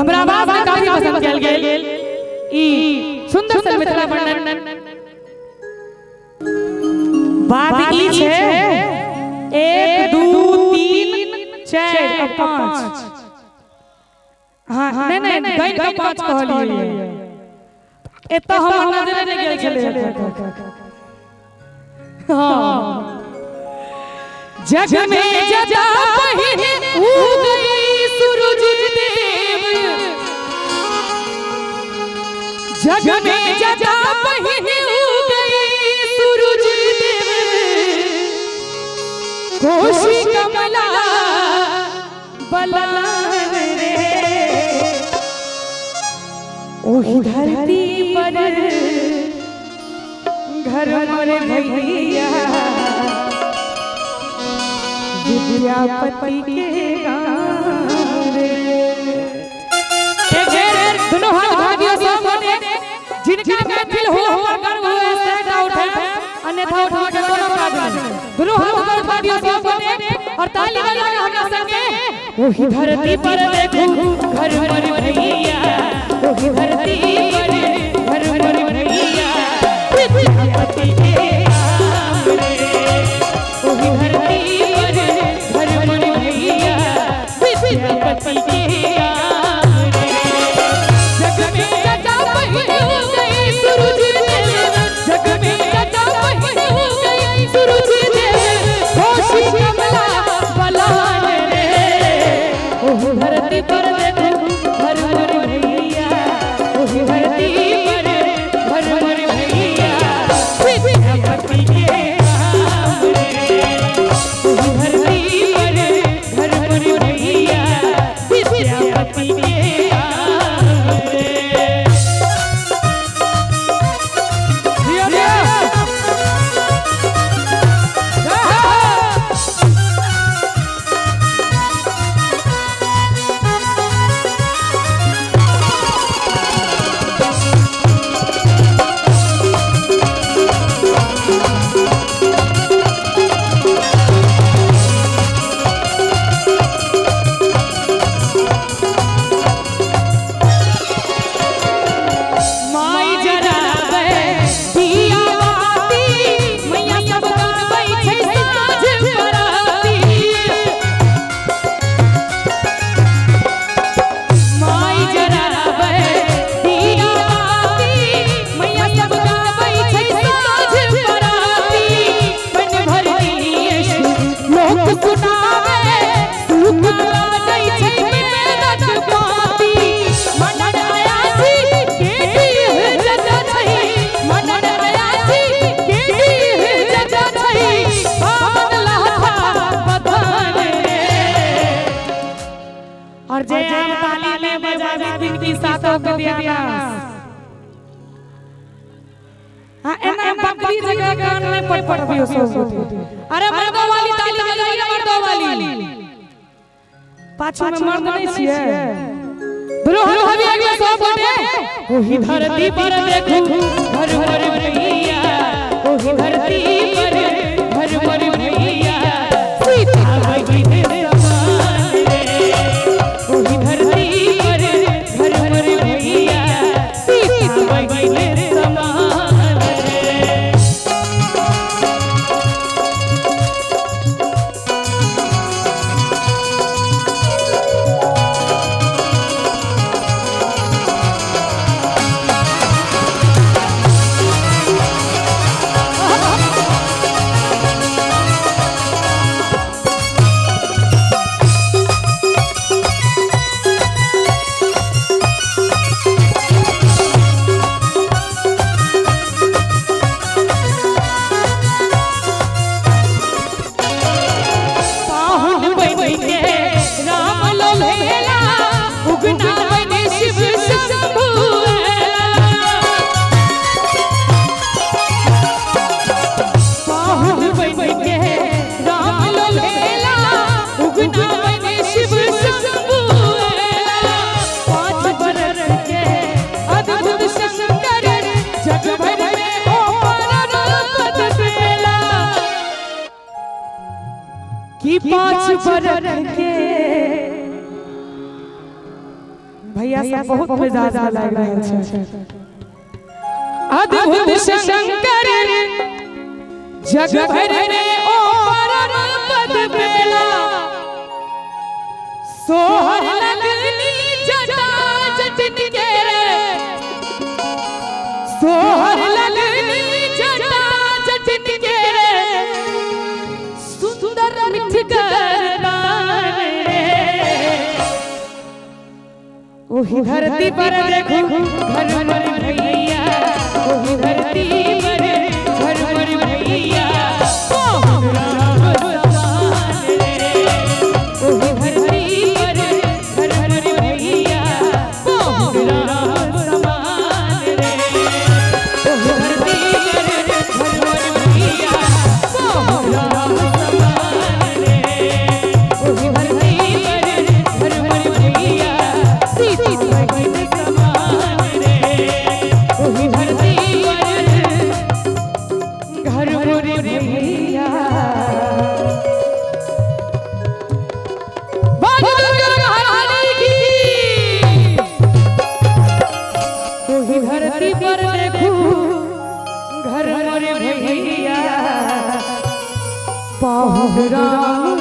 हमरा आवाज में काफी पसंद कल गेल ई सुंदर सन मिथिला वर्णन बात ई छे 1 2 3 4 और 5 हां नहीं गई का 5 कहलिए एत हम नजर नहीं गेल छले हां जग में जजा पहिने उगई सूरज देव जग में जजा पहिने उगई सूरज देव कोशी कमला बलान रे ओही धरती पर घर मोरे भैया विद्यापति के गाँव रे दोनों हाथ भागियों सब बने जिनका महफिल हो गर्व हो ऐसा उठे अन्यथा उठा के दोनों काज दोनों हाथ भागियों सब बने और ताली बजा के हमरा संगे ओही धरती पर देखो घर मोर भैया ओही धरती पर घर मोर भैया विद्यापति के गाँव रे ओही धरती विद्यापति के गाँव रे जग में जजा पहिने उगई सूरज देव जग में जजा पहिने उगई सूरज देव कोशी कमला बलान रे ओह धरती पर देखो घर मोर भैया ओह धरती पर घर मोर भैया विद्यापति के गाँव रे ओह धरती पर घर मोर भैया विद्यापति के गाँव रे और जय आम ताली में बजावे बिनती सातों विद्यानास हां एना बकरी जगह कान में पट भी सो अरे मर्दों वाली ताली बजाइए मर्दों वाली पाछू में मर्द नहीं छिए ब्रो हवी अगले सो बटे ओही धरती पर देखो घर मोर भैया ओही धरती पर घर मोर भैया सीता बाई दे समान रे ओही धरती पर घर मोर भैया सीता बाई दे समान रे कि 5 बरस के भैया सब बहुत मिजाज लग रहे हैं। अद्भुत शंकर जग भर में ओ परम पद बेला सोहर लगनी जटा जटन के सोहर लगनी जटा जटन के सुंदर मिठकर ओही धरती पर देखो घर मर भैया ओही धरती पर घर मर भैया ओही धरती पर घर मर भैया ओही समान रे ओही धरती पर घर मर भैया समान रे ओही धरती पर घर मर भैया धरती पर देखो घर मर भैया पाहुन राम